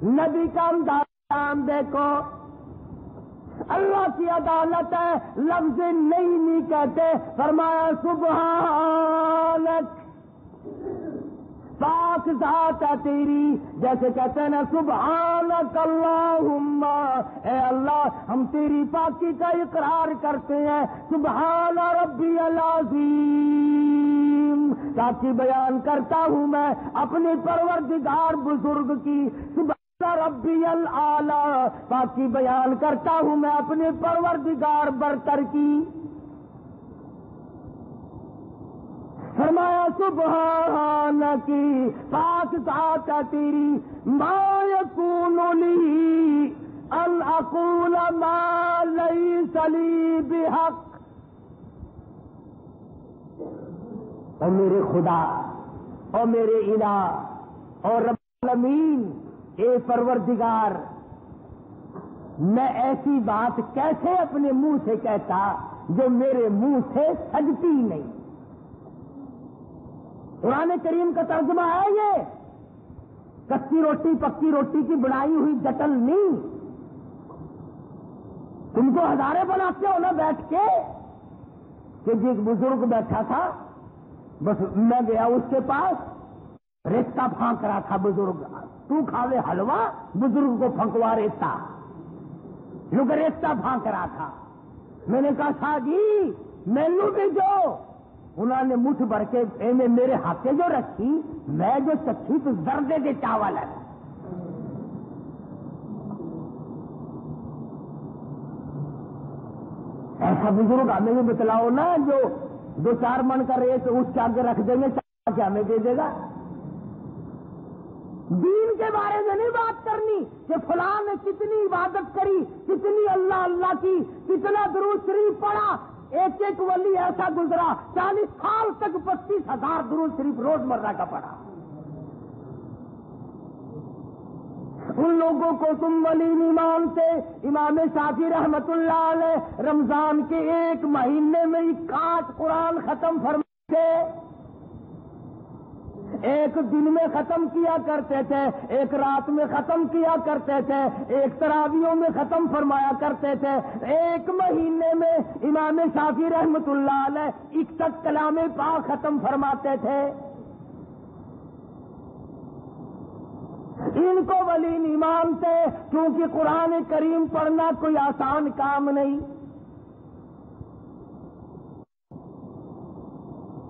نبی کا انداز دیکھو، اللہ کی عدالت ہے، لفظ نہیں کہتے، فرمایا سبحانک پاک ذات ہے تیری، جیسے کہتے ہیں نا سبحانک اللہم، اے اللہ ہم تیری پاکی کا اقرار کرتے ہیں، سبحان ربی العظیم، تاکہ بیان کرتا ہوں میں اپنے پروردگار بزرگ کی، سبحان ربی الاعلی، پاکی بیان کرتا ہوں میں اپنے پروردگار برتر کی۔ فرمایا سبحانکی پاک ذات ہے تیری، ما یکون لی ان اقول ما لیس لی بحق، اور میرے خدا اور میرے الہ اور رب العالمین، اے پروردگار، میں ایسی بات کیسے اپنے منہ سے کہتا جو میرے منہ سے سجتی نہیں۔ قرآن کریم کا ترجمہ ہے یہ، کچی روٹی پکی روٹی کی بنائی ہوئی جٹل نہیں۔ تم کو ہزارے بناتے ہو نا بیٹھ کے، کہ جی ایک بزرگ بیٹھا تھا، بس میں گیا اس کے پاس، ریتا پھانک رہا تھا بزرگ، تو کھاوے حلوہ، بزرگ کو پھنکوا ریتا، لگریستا پھانک رہا تھا. میں نے کہا شاہ جی مینو بھی جو. انہوں نے مٹھ بھر کے میرے ہاتھے جو رکھی, میں جو چکھی تو زردے کے چاول ہے. ایسا بزرگ ہمیں بھی بتلاؤ نا جو 2-4 من کا ریٹ اس کے آگے رکھ دیں گے, کیا ہمیں دے دے گا؟ دین کے بارے میں نہیں بات کرنی کہ فلاں نے کتنی عبادت کری, کتنی اللہ اللہ کی, کتنا درود شریف پڑھا. ایک ولی ایسا گزرا 40 سال تک 25,000 درود شریف روزمرہ کا پڑھا. ان لوگوں کو تم ولی نہیں مانتے. امام شافعی رحمت اللہ علیہ رمضان کے 1 مہینے میں 61 قرآن ختم فرماتے, 1 دن میں ختم کیا کرتے تھے, 1 رات میں ختم کیا کرتے تھے, 1 تراویحوں میں ختم فرمایا کرتے تھے. 1 مہینے میں امام شافعی رحمت اللہ علیہ 61 کلام پاک ختم فرماتے تھے. ان کو ولی نہیں مانتے کیونکہ قرآن کریم پڑھنا کوئی آسان کام نہیں.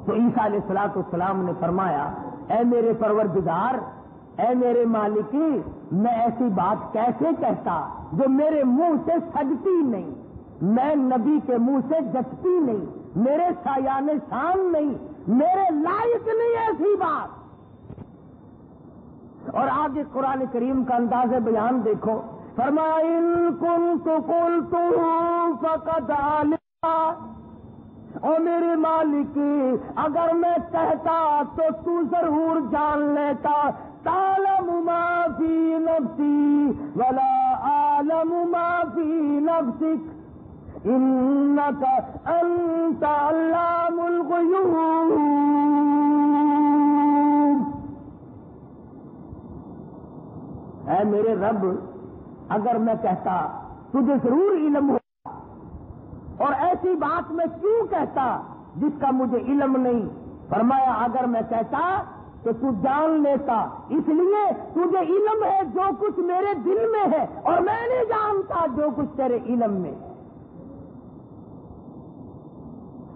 تو عیسیٰ علیہ السلام نے فرمایا, اے میرے پروردگار, اے میرے مالکی, میں ایسی بات کیسے کہتا جو میرے منہ سے سجتی نہیں, میں نبی کے منہ سے جچتی نہیں, میرے شایان شان نہیں, میرے لائق نہیں ایسی بات. اور آگے قرآن کریم کا انداز بیان دیکھو, فرمایا ان کنت قلت فقد علمت, او میرے مالک اگر میں کہتا تو ضرور جان لیتا. تعلم ما فی نفسی ولا اعلم ما فی نفسک انک انت علام الغیوب. اے میرے رب, اگر میں کہتا تجھے ضرور علم ہو, اور ایسی بات میں کیوں کہتا جس کا مجھے علم نہیں. فرمایا اگر میں کہتا تو تو جان لیتا, اس لیے تجھے علم ہے جو کچھ میرے دل میں ہے, اور میں نہیں جانتا جو کچھ تیرے علم میں.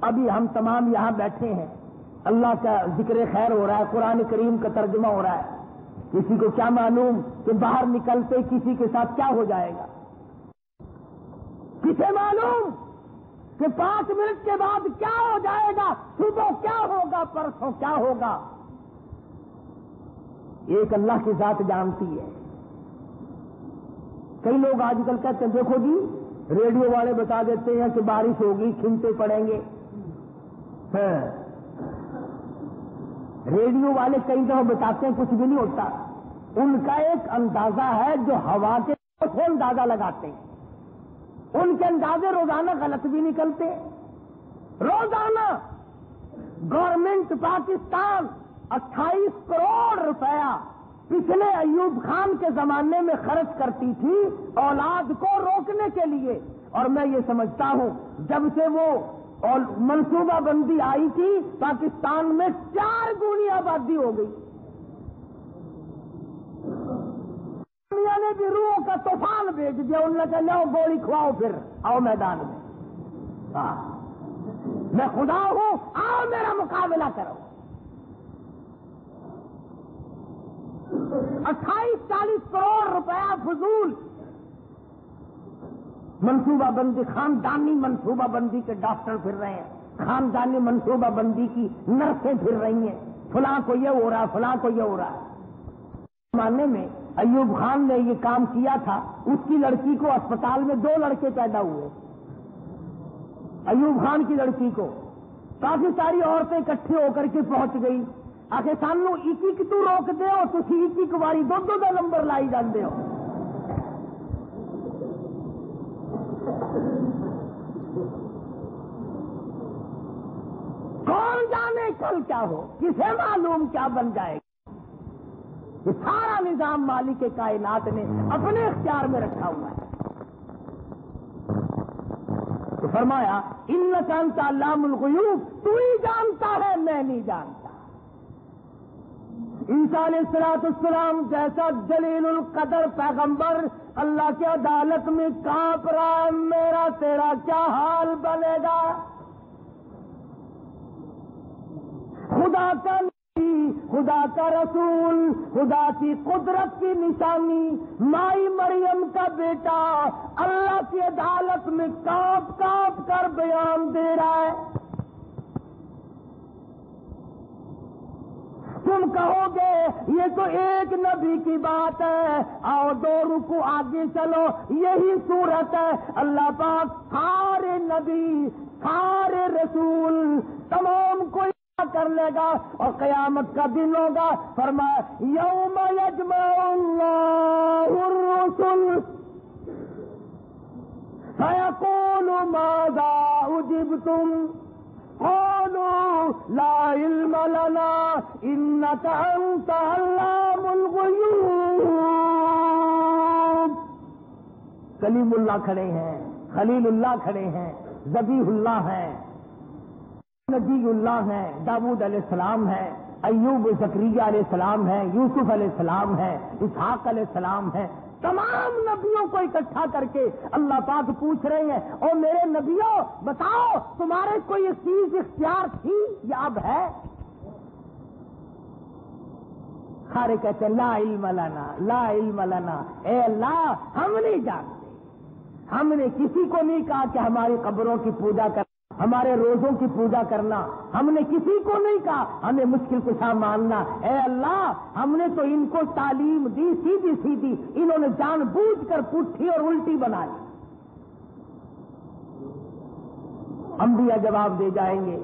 ابھی ہم تمام یہاں بیٹھے ہیں, اللہ کا ذکر خیر ہو رہا ہے, قرآن کریم کا ترجمہ ہو رہا ہے. کسی کو کیا معلوم کہ باہر نکلتے کسی کے ساتھ کیا ہو جائے گا؟ کسے معلوم کہ 5 منٹ کے بعد کیا ہو جائے گا, صبح کیا ہوگا, پرسوں کیا ہوگا؟ ایک اللہ کی ذات جانتی ہے. کئی لوگ آج کل کہتے ہیں دیکھو جی ریڈیو والے بتا دیتے ہیں کہ بارش ہوگی, چھینٹے پڑیں گے. ریڈیو والے کئی دفعہ بتاتے ہیں کچھ بھی نہیں ہوتا. ان کا ایک اندازہ ہے جو ہوا کے سے اندازہ لگاتے ہیں. ان کے اندازے روزانہ غلط بھی نکلتے. روزانہ گورنمنٹ پاکستان 28 کروڑ روپیہ پچھلے ایوب خان کے زمانے میں خرچ کرتی تھی اولاد کو روکنے کے لیے. اور میں یہ سمجھتا ہوں جب سے وہ اور منصوبہ بندی آئی تھی پاکستان میں 4 گنی آبادی ہو گئی. دنیا نے بھی روحوں کا طوفان بھیج دیا. انہوں نے کہا لاؤ گولی کھواؤ, پھر آؤ میدان میں, میں خدا ہوں, آؤ میرا مقابلہ کرو. 28-40 کروڑ روپیہ فضول منصوبہ بندی, خاندانی منصوبہ بندی کے ڈاکٹر پھر رہے ہیں, خاندانی منصوبہ بندی کی نرسیں پھر رہی ہیں, فلاں کو یہ ہو رہا ہے, فلاں کو یہ ہو رہا ہے. زمانے میں ایوب خان نے یہ کام کیا تھا, اس کی لڑکی کو اسپتال میں 2 لڑکے پیدا ہوئے. ایوب خان کی لڑکی کو کافی ساری عورتیں اکٹھے ہو کر کے پہنچ گئی. آخر سانو ایک تو روک دے ہو, تھی ایک باری 2 نمبر لائی جاندے ہو. کون جانے کل کیا ہو, کسے معلوم کیا بن جائے گا. یہ سارا نظام مالک کائنات نے اپنے اختیار میں رکھا ہوا ہے. تو فرمایا انک انت علام الغیوب, تو ہی جانتا ہے, میں نہیں جانتا. عیسیٰ علیہ السلام جیسا جلیل القدر پیغمبر اللہ کی عدالت میں کانپ رہا ہے، میرا تیرا کیا حال بنے گا؟ خدا کا نبی، خدا کا رسول، خدا کی قدرت کی نشانی مائی مریم کا بیٹا اللہ کی عدالت میں کانپ کانپ کر بیان دے رہا ہے۔ تم کہو گے یہ تو ایک نبی کی بات ہے، آؤ 2 رکوع آگے چلو، یہی صورت ہے۔ اللہ پاک سارے نبی، سارے رسول، تمام کو کر لے گا اور قیامت کا دن ہوگا۔ فرمایا یوم یجمع اللہ الرسل فیقول ماذا اجبتم قالوا لا علم لنا انك انت علام الغیوب۔ کلیم اللہ کھڑے ہیں، خلیل اللہ کھڑے ہیں، ذبیح اللہ ہیں، نبی اللہ ہیں، داؤد علیہ السلام ہیں، ایوب زکریا علیہ السلام ہیں، یوسف علیہ السلام ہیں، اسحاق علیہ السلام ہیں۔ تمام نبیوں کو اکٹھا کر کے اللہ پاک پوچھ رہے ہیں، اور میرے نبیوں بتاؤ تمہارے کوئی اس چیز اختیار تھی یا اب ہے؟ سارے کہتے ہیں لا علم لنا، لا علم لنا، اے اللہ ہم نہیں جانتے، ہم نے کسی کو نہیں کہا کہ ہماری قبروں کی پوجا کرنا، ہمارے روزوں کی پوجا کرنا، ہم نے کسی کو نہیں کہا ہمیں مشکل کشا ماننا۔ اے اللہ ہم نے تو ان کو تعلیم دی سیدھی سیدھی، انہوں نے جان بوجھ کر پٹھی اور الٹی بنا لی۔ انبیاء جواب دے جائیں گے،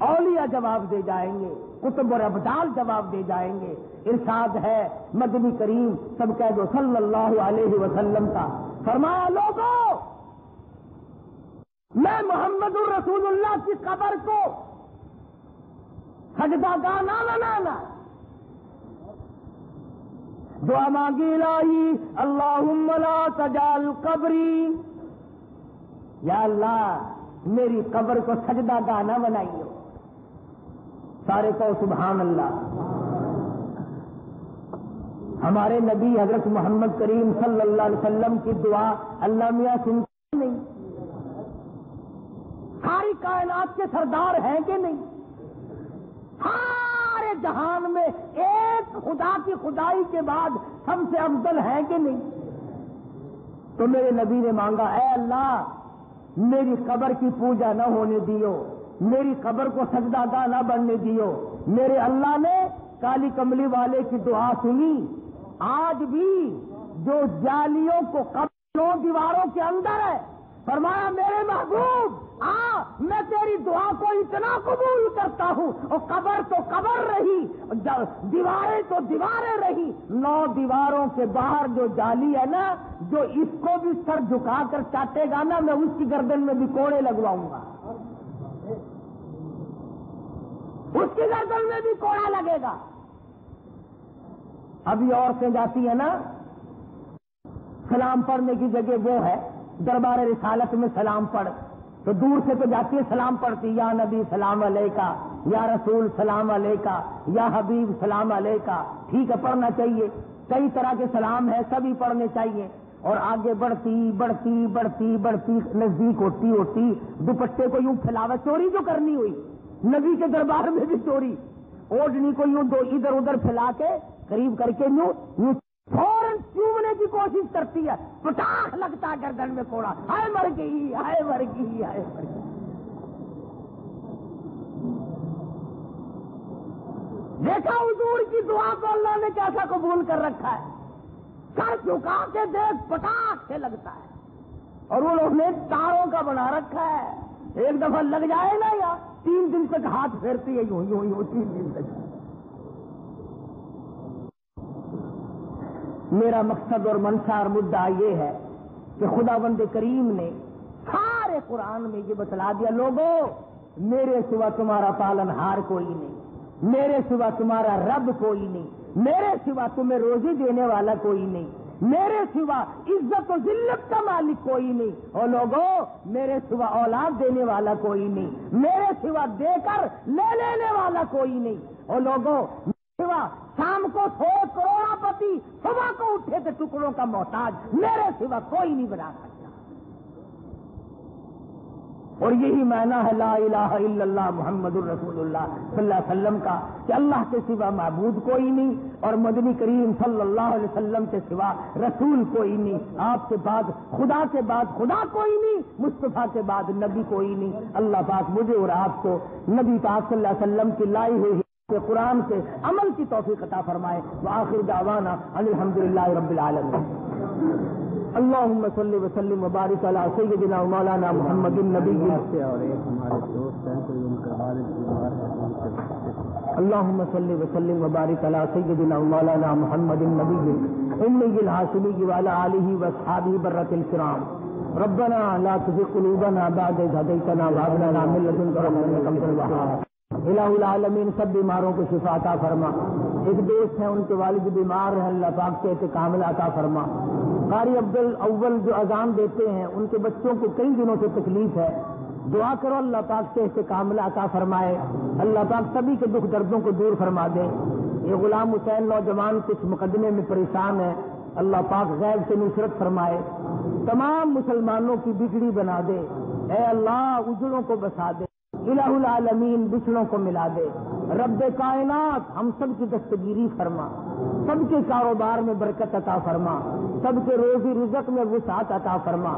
اولیاء جواب دے جائیں گے، کتب اور ابدال جواب دے جائیں گے۔ ارشاد ہے مدنی کریم سب کہہ دو صلی اللہ علیہ وسلم کا، فرمایا لوگوں میں محمد الرسول اللہ کی قبر کو سجدہ گاہ نہ بنانا، دعا مانگی الہی اللہم لا تجعل قبری، یا اللہ میری قبر کو سجدہ گاہ نہ بنائیو۔ سارے کو سبحان اللہ۔ ہمارے نبی حضرت محمد کریم صلی اللہ علیہ وسلم کی دعا اللہ میاں سنتا نہیں؟ ساری کائنات کے سردار ہیں کہ نہیں؟ سارے جہان میں ایک خدا کی خدائی کے بعد سب سے افضل ہیں کہ نہیں؟ تو میرے نبی نے مانگا اے اللہ میری قبر کی پوجا نہ ہونے دیو، میری قبر کو سجدہ گاہ نہ بننے دیو۔ میرے اللہ نے کالی کملی والے کی دعا سنی۔ آج بھی جو جالیوں کو قبروں دیواروں کے اندر ہے، فرمایا میرے محبوب میں تیری دعا کو اتنا قبول کرتا ہوں، اور قبر تو قبر رہی، دیواریں تو دیواریں رہی، 9 دیواروں کے باہر جو جالی ہے نا، جو اس کو بھی سر جھکا کر چاٹے گا نا، میں اس کی گردن میں بھی کوڑے لگواؤں گا، اس کی گردن میں بھی کوڑا لگے گا۔ ابھی عورتیں جاتی ہیں نا، سلام پڑھنے کی جگہ وہ ہے دربار رسالت میں سلام پڑھ، تو دور سے تو جاتی ہے سلام پڑھتی، یا نبی سلام علیکہ، یا رسول سلام علیکہ، یا حبیب سلام علیکہ۔ ٹھیک ہے پڑھنا چاہیے، کئی طرح کے سلام ہیں سبھی پڑھنے چاہیے، اور آگے بڑھتی بڑھتی بڑھتی بڑھتی نزدیک ہوتی دوپٹے کو یوں پھیلاوا، چوری جو کرنی ہوئی نبی کے دربار میں بھی چوری، اوڑھنی کو یوں ادھر ادھر پھیلا کے قریب کر کے یوں فوراً چومنے کی کوشش کرتی ہے، پٹاخ لگتا ہے گردن میں کوڑا، ہائے مر گئی ہائے مر گئی ہائے مر گئی۔ دیکھا حضور کی دعا کو اللہ نے کیسا قبول کر رکھا ہے، سر جھکا کے دیکھ پٹاخ سے لگتا ہے، اور انہوں نے تاروں کا بنا رکھا ہے، ایک دفعہ لگ جائے نا یا 3 دن تک ہاتھ پھیرتی ہے یوں یوں یوں 3 دن تک۔ میرا مقصد اور منشا اور مدعا یہ ہے کہ خداوند کریم نے سارے قرآن میں یہ بتلا دیا، لوگوں میرے سوا تمہارا پالنہار کوئی نہیں، میرے سوا تمہارا رب کوئی نہیں، میرے سوا تمہیں روزی دینے والا کوئی نہیں، میرے سوا عزت و ذلت کا مالک کوئی نہیں، اور لوگوں میرے سوا اولاد دینے والا کوئی نہیں، میرے سوا دے کر لے لینے والا کوئی نہیں، اور لوگوں سوا شام کو سوئے کروڑپتی، صبح کو اٹھے تو ٹکڑوں کا محتاج میرے سوا کوئی نہیں بنا سکتا۔ اور یہی معنی ہے لا الہ الا اللہ محمد الرسول اللہ صلی اللہ علیہ وسلم کا، کہ اللہ کے سوا معبود کوئی نہیں اور مدنی کریم صلی اللہ علیہ وسلم کے سوا رسول کوئی نہیں، آپ کے بعد خدا کوئی نہیں، مصطفیٰ کے بعد نبی کوئی نہیں۔ اللہ پاک مجھے اور آپ کو نبی پاک صلی اللہ علیہ وسلم کی لائی ہوئی قرآن سے عمل کی توفیق عطا فرمائے۔ وآخر دعوانا ان الحمدللہ رب العالمین۔ اللهم صل وسلم وبارك على سيدنا ومولانا محمد النبي اللهم صل وسلم وبارك على سيدنا ومولانا محمد النبي الأمي الهاشمي وعلى آله وأصحابه برة الكرام۔ ربنا لا تزغ قلوبنا بعد إذ هديتنا وهب لنا من لدنك رحمة إنك أنت الوهاب۔ الہ العالمین سب بیماروں کو شفا عطا فرما۔ ایک دوست ہیں ان کے والد بیمار ہیں، اللہ پاک سے کامل عطا فرما۔ قاری عبد الاول جو اذان دیتے ہیں ان کے بچوں کو کئی دنوں سے تکلیف ہے، دعا کرو اللہ پاک سے کامل عطا فرمائے، اللہ پاک سبھی کے دکھ دردوں کو دور فرما دے۔ یہ غلام حسین نوجوان کچھ مقدمے میں پریشان ہے، اللہ پاک غیب سے نصرت فرمائے، تمام مسلمانوں کی بگڑی بنا دے، اے اللہ اجڑوں کو بسا دے، الہ العالمین بچھڑوں کو ملا دے، رب کائنات ہم سب کی دستگیری فرما، سب کے کاروبار میں برکت عطا فرما، سب کے روزی رزق میں وسعت عطا فرما،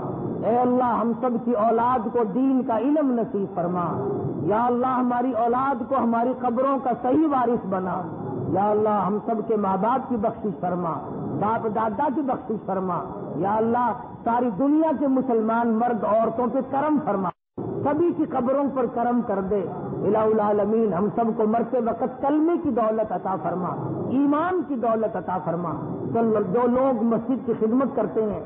اے اللہ ہم سب کی اولاد کو دین کا علم نصیب فرما، یا اللہ ہماری اولاد کو ہماری قبروں کا صحیح وارث بنا، یا اللہ ہم سب کے ماں باپ کی بخشش فرما، باپ دادا کی بخشش فرما، یا اللہ ساری دنیا کے مسلمان مرد عورتوں پہ کرم فرما، سبھی کی قبروں پر کرم کر دے، الہ العالمین ہم سب کو مرتے وقت کلمے کی دولت عطا فرما، ایمان کی دولت عطا فرما۔ جو لوگ مسجد کی خدمت کرتے ہیں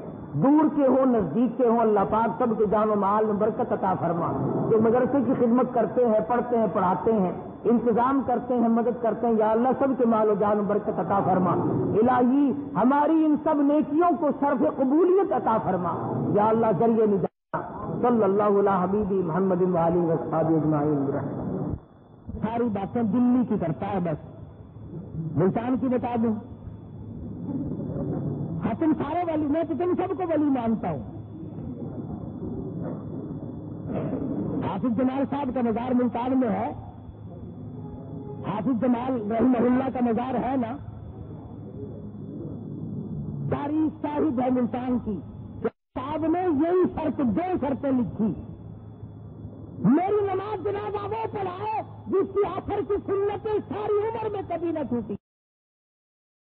دور کے ہوں نزدیک کے ہوں، اللہ پاک سب کے جان و مال میں برکت عطا فرما۔ جو مدرسے کی خدمت کرتے ہیں، پڑھتے ہیں، پڑھاتے ہیں، انتظام کرتے ہیں، مدد کرتے ہیں، یا اللہ سب کے مال و جان میں برکت عطا فرما۔ الہی ہماری ان سب نیکیوں کو صرف قبولیت عطا فرما، یا اللہ ذریعہ نجات۔ صلی اللہ علیہ حبیبی محمد وآلہ وصحبہ اجمعین۔ ساری باتیں دلی کی کرتا ہے، بس ملتان کی بتا دوں، تم سارے ولی، میں تو تم سب کو ولی مانتا ہوں۔ حافظ جمال صاحب کا مزار ملتان میں ہے، حافظ جمال رحمہ اللہ کا مزار ہے نا، تاریخ صاحب ہے ملتان کی، صاحب نے یہی شرط، دو شرطیں لکھی، میری نماز جنازہ وہ پڑھاؤ جس کی آخر کی سنتیں ساری عمر میں کبھی نہ ٹوٹی۔